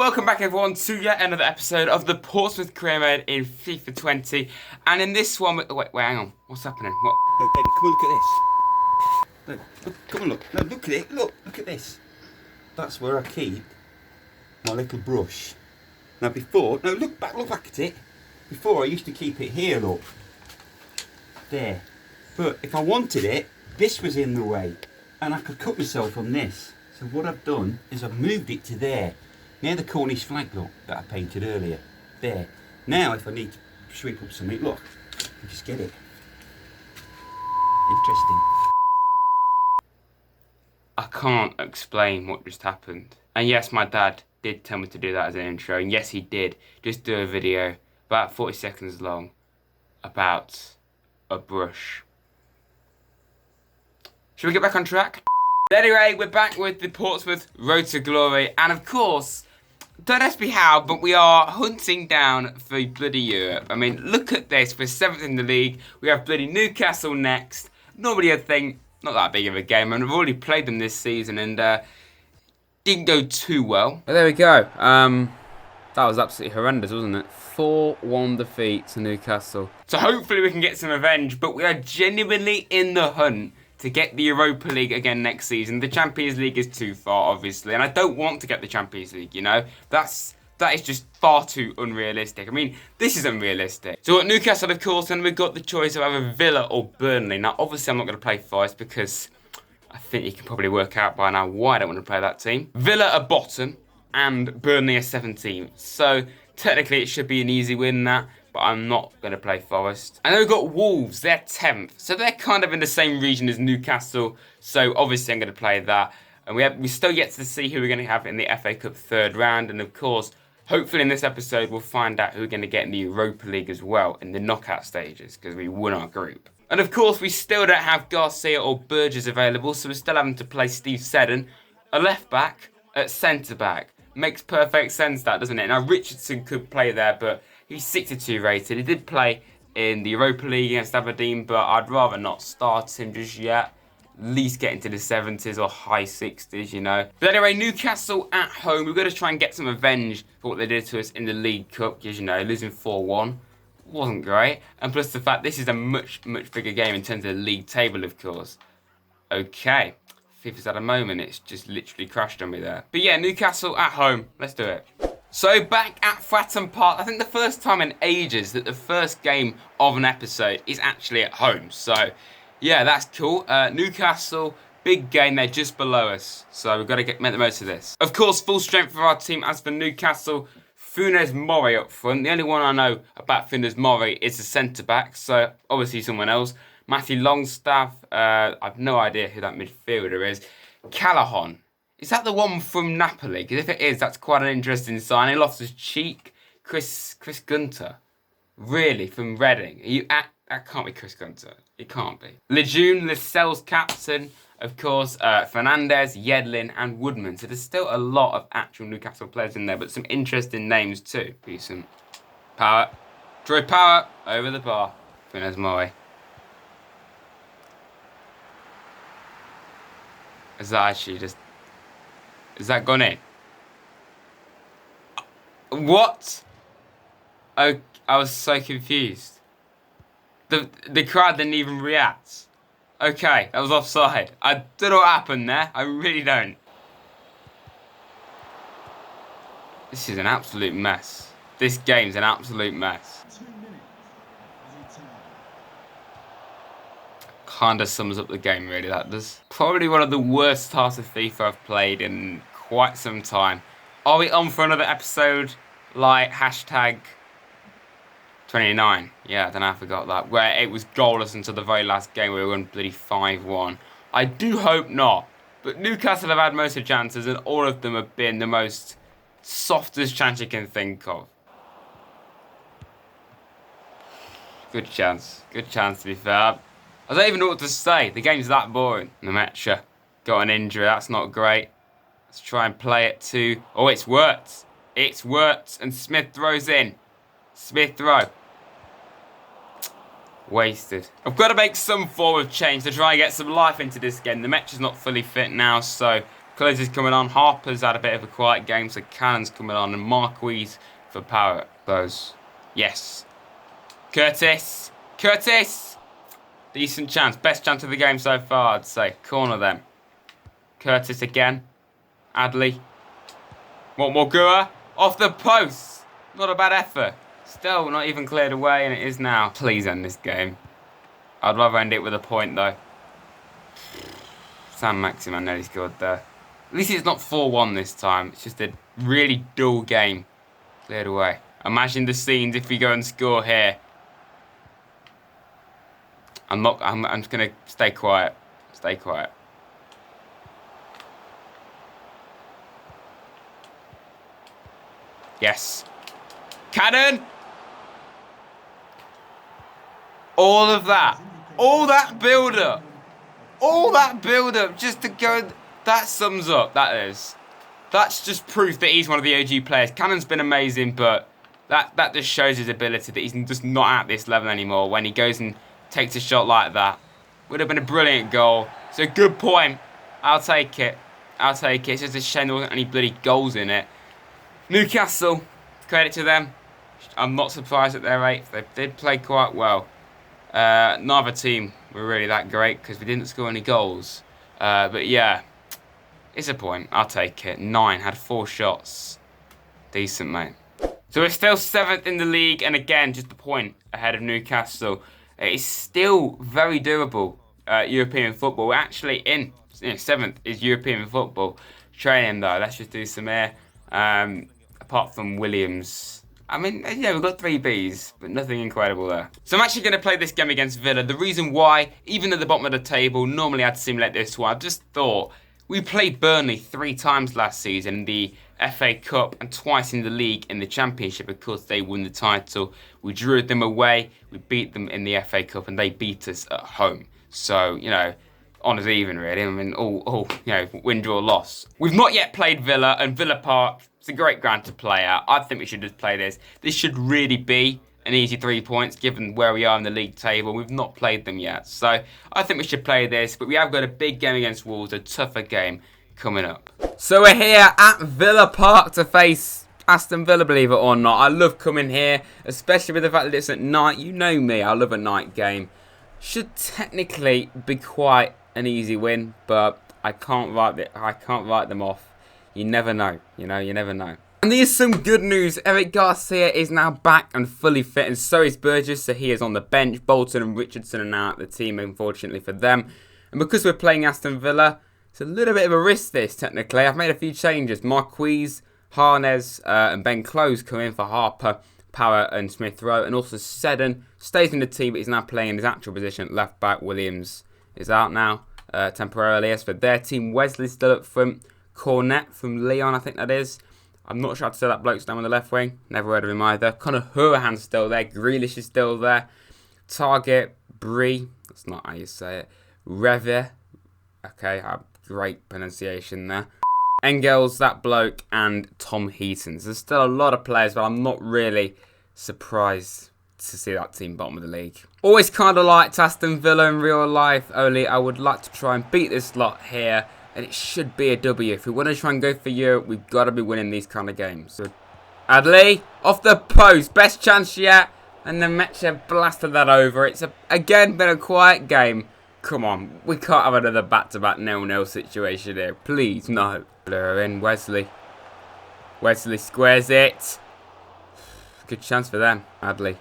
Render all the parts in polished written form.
welcome back everyone to yet another episode of the Portsmouth career mode in FIFA 20. And in this one, wait, hang on, what's happening? What? No, Ben, come on, look at this. No, come on, look. No, look at it. Look at this. That's where I keep my little brush. Now before, no, look back at it. Before I used to keep it here, look. There. But if I wanted it, this was in the way. And I could cut myself on this. So what I've done is I've moved it to there. Near the Cornish flag, look, that I painted earlier. There. Now if I need to sweep up something, look, I just get it. Interesting. I can't explain what just happened. And yes, my dad did tell me to do that as an intro. And yes, he did. Just do a video about 40 seconds long about a brush. Should we get back on track? Anyway, we're back with the Portsmouth Road to Glory. And of course, don't ask me how, but we are hunting down for bloody Europe. I mean, look at this. We're 7th in the league. We have bloody Newcastle next. Normally I'd think, not that big of a game. And I've already played them this season and didn't go too well. But there we go. That was absolutely horrendous, wasn't it? 4-1 defeat to Newcastle. So hopefully we can get some revenge, but we are genuinely in the hunt to get the Europa League again next season. The Champions League is too far, obviously, and I don't want to get the Champions League, you know? That is just far too unrealistic. I mean, this is unrealistic. So at Newcastle, of course, and we've got the choice of either Villa or Burnley. Now, obviously, I'm not going to play Forest because I think you can probably work out by now why I don't want to play that team. Villa are bottom and Burnley are 17th. So technically, it should be an easy win, that. But I'm not going to play Forest. And then we've got Wolves, they're 10th. So they're kind of in the same region as Newcastle. So obviously I'm going to play that. And we still yet to see who we're going to have in the FA Cup third round. And of course, hopefully in this episode, we'll find out who we're going to get in the Europa League as well in the knockout stages, because we won our group. And of course, we still don't have Garcia or Burgess available. So we're still having to play Steve Seddon, a left back at centre back. Makes perfect sense, that, doesn't it? Now, Richardson could play there, but he's 62 rated. He did play in the Europa League against Aberdeen, but I'd rather not start him just yet. At least get into the 70s or high 60s, you know. But anyway, Newcastle at home. We've got to try and get some revenge for what they did to us in the League Cup. Because, you know, losing 4-1 wasn't great. And plus the fact this is a much, much bigger game in terms of the league table, of course. Okay. FIFA's had a moment. It's just literally crashed on me there. But yeah, Newcastle at home. Let's do it. So back at Fratton Park, I think the first time in ages that the first game of an episode is actually at home. So yeah, that's cool. Newcastle, big game, they're just below us. So we've got to make the most of this. Of course, full strength for our team. As for Newcastle, Funes Mori up front. The only one I know about Funes Mori is the centre-back. So obviously someone else. Matthew Longstaff, I've no idea who that midfielder is. Callahan. Is that the one from Napoli? Because if it is, that's quite an interesting signing. Loftus-Cheek, Chris Gunter. Really? From Reading? That can't be Chris Gunter. It can't be. Lejeune, Lascelles captain. Of course, Fernandez, Yedlin and Woodman. So there's still a lot of actual Newcastle players in there, but some interesting names too. Decent. Power. Troy Power over the bar. Funes Mori. Is that actually just... Is that gone in? What? I was so confused. The crowd didn't even react. Okay, that was offside. I don't know what happened there. I really don't. This is an absolute mess. This game's an absolute mess. Kinda sums up the game, really, that does. Probably one of the worst starts of FIFA I've played in quite some time. Are we on for another episode like hashtag 29? Yeah, I don't know, I forgot that. Where it was goalless until the very last game where we won bloody 5-1. I do hope not. But Newcastle have had most of the chances and all of them have been the most softest chance you can think of. Good chance. Good chance, to be fair. I don't even know what to say. The game's that boring. Nemecha got an injury. That's not great. Let's try and play it too. Oh, it's worked. It's worked. And Smith throws in. Smith throw. Wasted. I've got to make some form of change to try and get some life into this game. The Nemecha's not fully fit now, so Close coming on. Harper's had a bit of a quiet game, so Cannon's coming on. And Marquis for power. Close. Yes. Curtis. Curtis. Decent chance. Best chance of the game so far, I'd say. Corner then. Curtis again. Adley. What more? Gua. Off the post. Not a bad effort. Still not even cleared away, and it is now. Please end this game. I'd rather end it with a point, though. Sam Maximan nearly scored there. At least it's not 4-1 this time. It's just a really dull game. Cleared away. Imagine the scenes if we go and score here. I'm just going to stay quiet. Stay quiet. Yes. Cannon! All of that. All that build-up. All that build-up just to go... That sums up, that is. That's just proof that he's one of the OG players. Cannon's been amazing, but that just shows his ability that he's just not at this level anymore when he goes and takes a shot like that. Would have been a brilliant goal. It's a good point. I'll take it. I'll take it. It's just a shame there wasn't any bloody goals in it. Newcastle, credit to them. I'm not surprised at their 8th. They did play quite well. Neither team were really that great because we didn't score any goals. But yeah, it's a point. I'll take it. 9, had 4 shots. Decent, mate. So we're still 7th in the league, and again, just a point ahead of Newcastle. It is still very doable, European football. We're actually in 7th is European football. Training, though, let's just do some here. Apart from Williams. I mean, yeah, we've got 3 Bs, but nothing incredible there. So I'm actually going to play this game against Villa. The reason why, even at the bottom of the table, normally I'd simulate this one. I just thought, we played Burnley 3 times last season in the FA Cup and twice in the league in the Championship because they won the title. We drew them away, we beat them in the FA Cup, and they beat us at home. So, you know, honours even, really. I mean, all you know, win, draw, loss. We've not yet played Villa, and Villa Park, it's a great ground to play at. I think we should just play this. This should really be an easy 3 points, given where we are in the league table. We've not played them yet, so I think we should play this. But we have got a big game against Wolves, a tougher game coming up. So we're here at Villa Park to face Aston Villa, believe it or not. I love coming here, especially with the fact that it's at night. You know me, I love a night game. Should technically be quite an easy win, but I can't write them off. You never know, you never know. And there's some good news. Eric Garcia is now back and fully fit, and so is Burgess, so he is on the bench. Bolton and Richardson are now at the team, unfortunately for them. And because we're playing Aston Villa, it's a little bit of a risk this, technically. I've made a few changes. Marquis, Harnes, and Ben Close come in for Harper, Power, and Smith Rowe. And also Seddon stays in the team, but he's now playing in his actual position. Left back, Williams is out now, temporarily. As for their team, Wesley's still up front. Cornet from Leon, I think that is. I'm not sure how to say that bloke's down on the left wing. Never heard of him either. Conor Hourihan's still there. Grealish is still there. Target, Brie. That's not how you say it. Revere. Okay, great pronunciation there. Engels, that bloke, and Tom Heaton. So there's still a lot of players, but I'm not really surprised to see that team bottom of the league. Always kind of liked Aston Villa in real life, only I would like to try and beat this lot here. And it should be a W. If we want to try and go for Europe, we've got to be winning these kind of games. So, Adley, off the post. Best chance yet. And then Mecha blasted that over. It's, again, been a quiet game. Come on. We can't have another back-to-back 0-0 situation here. Please, no. Blur in Wesley. Wesley squares it. Good chance for them, Adley.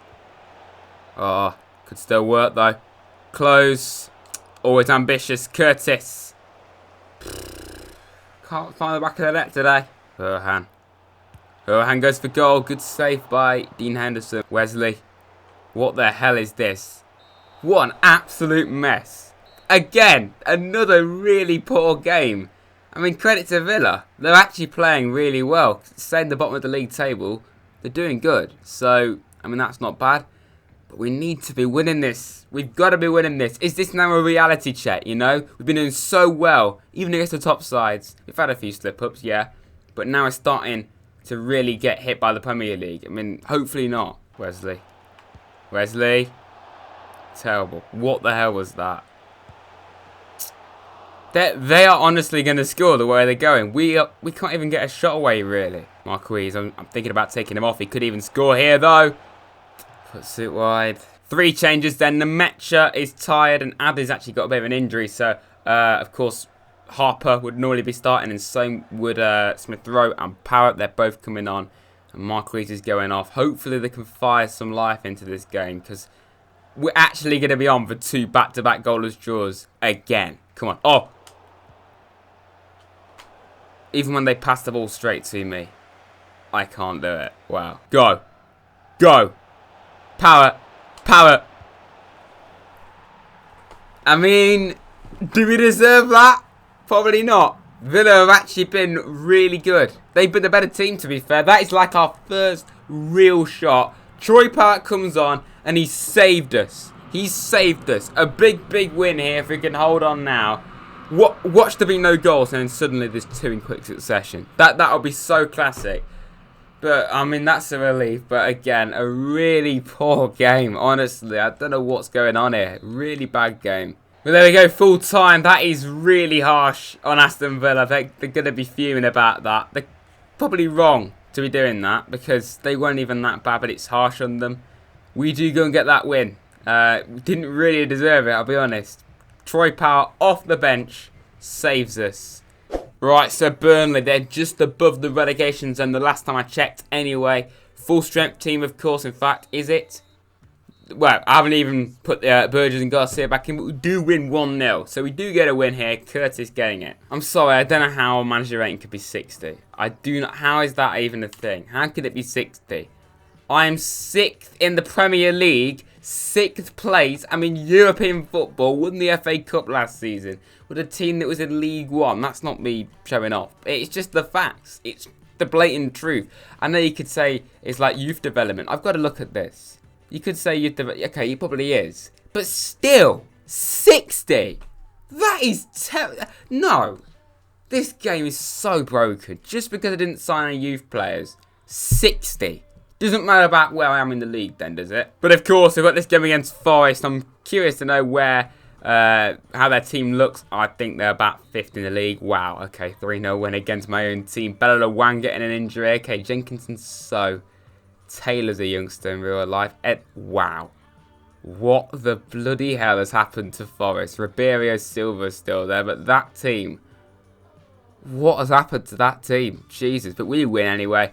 Oh, could still work, though. Close. Always ambitious. Curtis. Can't find the back of the net today. Hourihan. Hourihan goes for goal. Good save by Dean Henderson. Wesley. What the hell is this? What an absolute mess. Again, another really poor game. I mean, credit to Villa. They're actually playing really well. Staying at the bottom of the league table. They're doing good. So, I mean, that's not bad. But we need to be winning this. We've got to be winning this. Is this now a reality check, you know? We've been doing so well, even against the top sides. We've had a few slip-ups, yeah. But now it's starting to really get hit by the Premier League. I mean, hopefully not. Wesley. Wesley. Terrible. What the hell was that? They are honestly going to score the way they're going. We can't even get a shot away, really. Marquise, I'm thinking about taking him off. He could even score here, though. Puts it wide. 3 changes then. Nemecha is tired and Addy's actually got a bit of an injury. So, of course, Harper would normally be starting and so would Smith Rowe and Parrott. They're both coming on. And Marquise is going off. Hopefully they can fire some life into this game because we're actually going to be on for 2 back-to-back goalless draws again. Come on. Oh! Even when they pass the ball straight to me, I can't do it. Wow. Go. Go. Power. Power. I mean, do we deserve that? Probably not. Villa have actually been really good. They've been the better team, to be fair. That is like our first real shot. Troy Park comes on and he saved us. He saved us. A big, big win here if we can hold on now. Watch there be no goals and then suddenly there's 2 in quick succession. That'll be so classic. But, I mean, that's a relief. But, again, a really poor game. Honestly, I don't know what's going on here. Really bad game. But there we go, full time. That is really harsh on Aston Villa. They're going to be fuming about that. They're probably wrong to be doing that because they weren't even that bad, but it's harsh on them. We do go and get that win. We didn't really deserve it, I'll be honest. Troy Power off the bench saves us. Right, so Burnley, they're just above the relegation zone the last time I checked anyway. Full strength team, of course, in fact, is it? Well, I haven't even put Burgess and Garcia back in, but we do win 1-0. So we do get a win here. Curtis getting it. I'm sorry, I don't know how a manager rating could be 60. I do not. How is that even a thing? How could it be 60? I'm 6th in the Premier League. 6th place. I mean, European football. Won the FA Cup last season with a team that was in League One. That's not me showing off. It's just the facts. It's the blatant truth. I know you could say it's like youth development. I've got to look at this. You could say youth development. Okay, he probably is. But still, 60. That is no. This game is so broken. Just because I didn't sign any youth players. 60. Doesn't matter about where I am in the league then, does it? But of course, we've got this game against Forest. I'm curious to know where, how their team looks. I think they're about 5th in the league. Wow, okay, 3-0 win against my own team. Bella Wang getting an injury. Okay, Jenkinson's so. Taylor's a youngster in real life. Wow. What the bloody hell has happened to Forest? Ribeiro Silva's still there, but that team. What has happened to that team? Jesus, but we win anyway.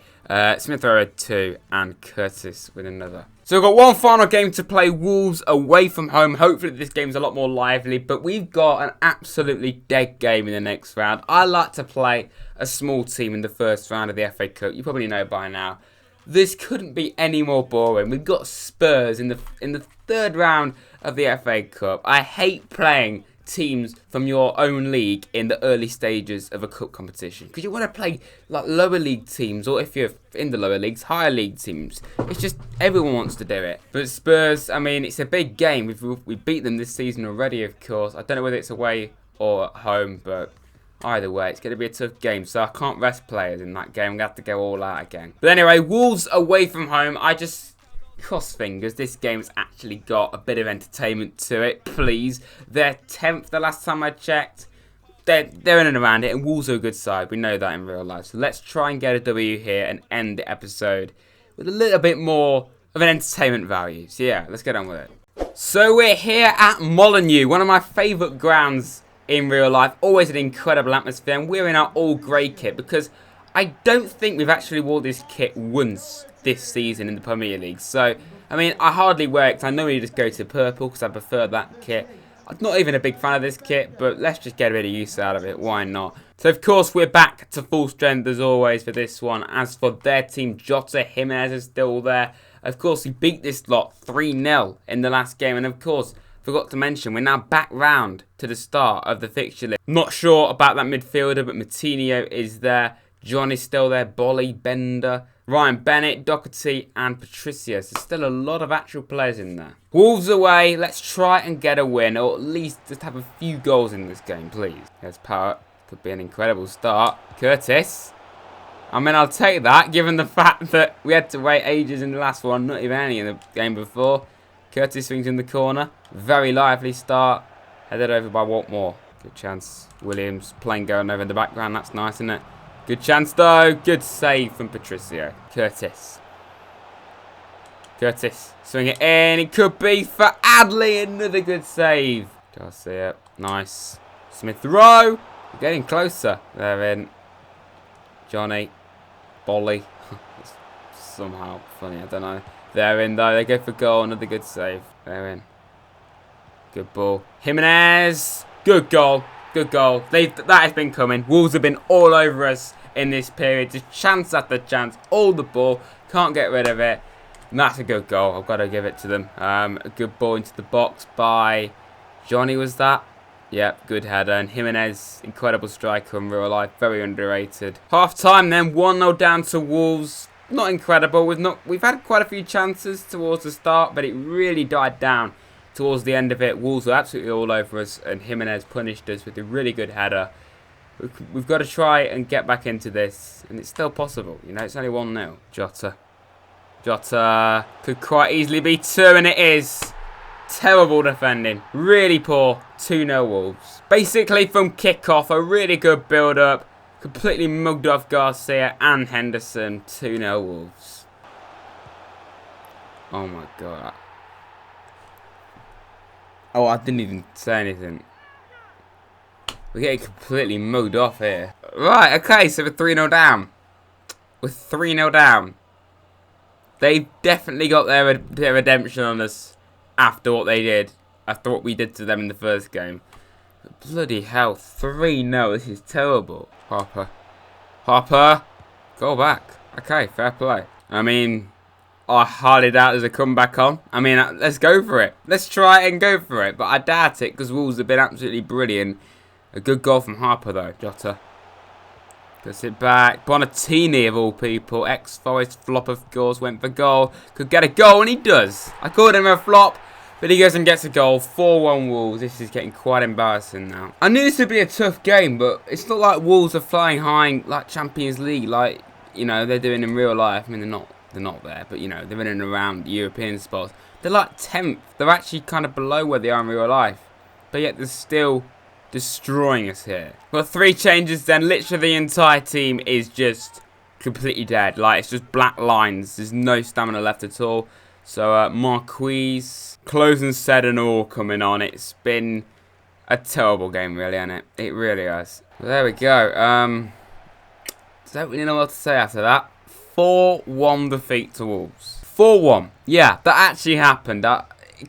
Smith Rowe 2 and Curtis with another. So we've got one final game to play. Wolves away from home. Hopefully this game's a lot more lively, but we've got an absolutely dead game in the next round. I like to play a small team in the first round of the FA Cup. You probably know by now. This couldn't be any more boring. We've got Spurs in the 3rd round of the FA Cup. I hate playing teams from your own league in the early stages of a cup competition because you want to play like lower league teams, or if you're in the lower leagues, higher league teams. It's just everyone wants to do it. But Spurs, I mean, it's a big game. We beat them this season already, of course. I don't know whether it's away or at home, but either way, it's going to be a tough game, so I can't rest players in that game. I'm going to have to go all out again. But anyway, Wolves away from home. I just cross fingers. This game's actually got a bit of entertainment to it, please. They're 10th the last time I checked. They're in and around it, and Wolves are a good side. We know that in real life. So let's try and get a W here and end the episode with a little bit more of an entertainment value. So yeah, let's get on with it. So we're here at Molineux, one of my favourite grounds in real life. Always an incredible atmosphere, and we're in our all grey kit because I don't think we've actually worn this kit once this season in the Premier League. So, I mean, I hardly wear it because I normally just go to purple because I prefer that kit. I'm not even a big fan of this kit, but let's just get a bit of use out of it. Why not? So, of course, we're back to full strength as always for this one. As for their team, Jota Jimenez is still there. Of course, we beat this lot 3-0 in the last game. And, of course, forgot to mention, we're now back round to the start of the fixture list. Not sure about that midfielder, but Matinho is there. John is still there. Bolly, Bender, Ryan Bennett, Doherty and Patricio. So still a lot of actual players in there. Wolves away. Let's try and get a win, or at least just have a few goals in this game, please. There's Parrott. Could be an incredible start. Curtis. I mean, I'll take that, given the fact that we had to wait ages in the last one. Not even any in the game before. Curtis swings in the corner. Very lively start. Headed over by Watmore. Good chance. Williams playing going over in the background. That's nice, isn't it? Good chance, though. Good save from Patricio. Curtis. Curtis. Swing it in. It could be for Adley. Another good save. Garcia. Nice. Smith Rowe. We're getting closer. They're in. Johnny. Bolly. It's somehow funny. I don't know. They're in, though. They go for goal. Another good save. They're in. Good ball. Jimenez. Good goal. Good goal. That has been coming. Wolves have been all over us in this period. Just chance after chance. All the ball. Can't get rid of it. And that's a good goal. I've got to give it to them. A good ball into the box by Johnny, was that? Yep, good header. And Jimenez, incredible striker in real life. Very underrated. Half time then. 1-0 down to Wolves. Not incredible. We've had quite a few chances towards the start, but it really died down towards the end of it. Wolves were absolutely all over us, and Jimenez punished us with a really good header. We've got to try and get back into this, and it's still possible. You know, it's only 1-0. Jota. Jota could quite easily be 2, and it is. Terrible defending. Really poor. 2-0 Wolves. Basically from kick-off, a really good build-up. Completely mugged off Garcia and Henderson. 2-0 Wolves. Oh my god. Oh, I didn't even say anything. We're getting completely mugged off here. Right, okay, so we're 3-0 down. We're 3-0 down. They've definitely got their redemption on us after what they did. After what we did to them in the first game. But bloody hell, 3-0. This is terrible. Harper. Harper. Go back. Okay, fair play. I mean, I highly doubt there's a comeback on. I mean, let's go for it. Let's try it and go for it. But I doubt it because Wolves have been absolutely brilliant. A good goal from Harper, though. Jota. Gets it back. Bonatini, of all people. Ex-Forest flop, of course, went for goal. Could get a goal, and he does. I called him a flop, but he goes and gets a goal. 4-1 Wolves. This is getting quite embarrassing now. I knew this would be a tough game, but it's not like Wolves are flying high like Champions League, like, you know, they're doing in real life. I mean, they're not there, but, you know, they're in and around European spots. They're like 10th. They're actually kind of below where they are in real life. But yet they're still destroying us here. Got 3 changes then. Literally the entire team is just completely dead. Like, it's just black lines. There's no stamina left at all. So, Marquise, closing said and all coming on. It's been a terrible game, really, hasn't it? It really has. Well, there we go. Don't really know what to say after that. 4-1 defeat to Wolves. 4-1. Yeah, that actually happened.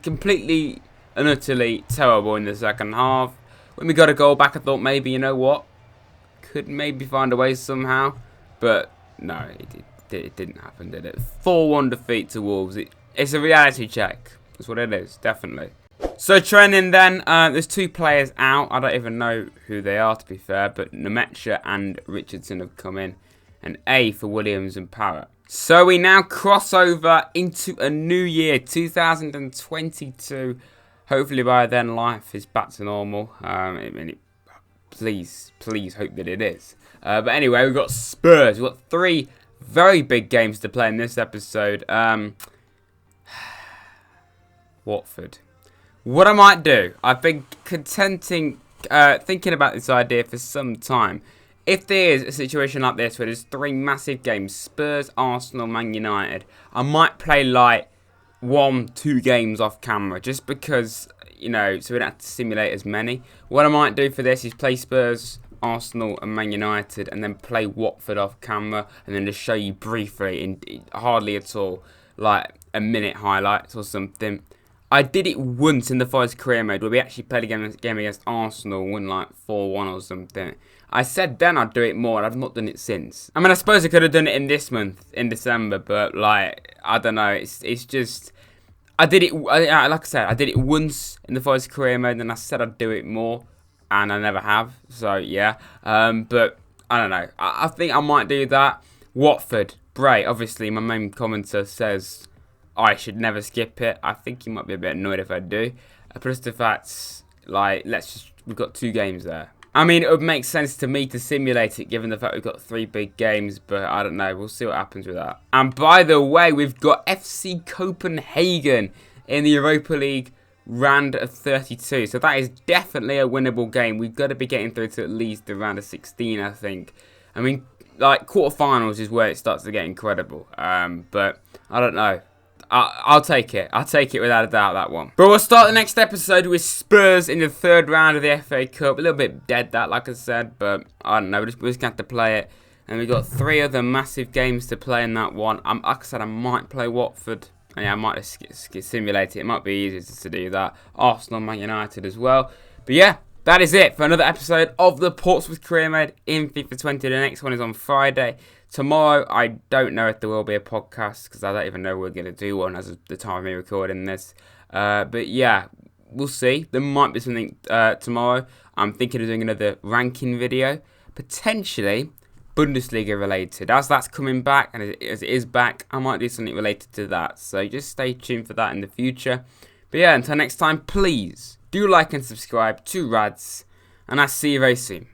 Completely and utterly terrible in the second half. When we got a goal back, I thought maybe, you know what? Could maybe find a way somehow. But no, it didn't happen, did it? 4-1 defeat to Wolves. It's a reality check. That's what it is, definitely. So training then, there's 2 players out. I don't even know who they are, to be fair. But Nemecha and Richardson have come in. And A for Williams and Parrott. So we now cross over into a new year, 2022. Hopefully by then life is back to normal. Please hope that it is. But anyway, we've got Spurs. We've got 3 very big games to play in this episode. Watford. What I might do, I've been thinking about this idea for some time. If there is a situation like this where there's 3 massive games, Spurs, Arsenal, Man United, I might play like 1-2 games off camera just because, you know, so we don't have to simulate as many. What I might do for this is play Spurs, Arsenal and Man United and then play Watford off camera and then just show you briefly, in hardly at all, like a minute highlights or something. I did it once in the Forest career mode where we actually played a game against Arsenal, won like 4-1 or something. I said then I'd do it more, and I've not done it since. I mean, I suppose I could have done it in this month, in December, but like, I don't know, it's just, I did it, like I said, I did it once in the Forest career mode, and I said I'd do it more, and I never have, so yeah. But, I don't know, I think I might do that. Watford, Bray, obviously, my main commenter says I should never skip it. I think he might be a bit annoyed if I do. Plus the fact, like, we've got 2 games there. I mean, it would make sense to me to simulate it given the fact we've got 3 big games, but I don't know. We'll see what happens with that. And by the way, we've got FC Copenhagen in the Europa League round of 32. So that is definitely a winnable game. We've got to be getting through to at least the round of 16, I think. I mean, like, quarterfinals is where it starts to get incredible. But I don't know. I'll take it. I'll take it without a doubt, that one. But we'll start the next episode with Spurs in the 3rd round of the FA Cup. A little bit dead, that, like I said. But I don't know. We're just going to have to play it. And we've got 3 other massive games to play in that one. Like I said, I might play Watford. Yeah, I might just simulate it. It might be easier to do that. Arsenal, Man United as well. But yeah, that is it for another episode of the Portsmouth Career Mode in FIFA 20. The next one is on Friday. Tomorrow, I don't know if there will be a podcast because I don't even know we're going to do one as of the time of me recording this. But yeah, we'll see. There might be something tomorrow. I'm thinking of doing another ranking video. Potentially Bundesliga related. As that's coming back, and as it is back, I might do something related to that. So just stay tuned for that in the future. But yeah, until next time, please do like and subscribe to Rads. And I'll see you very soon.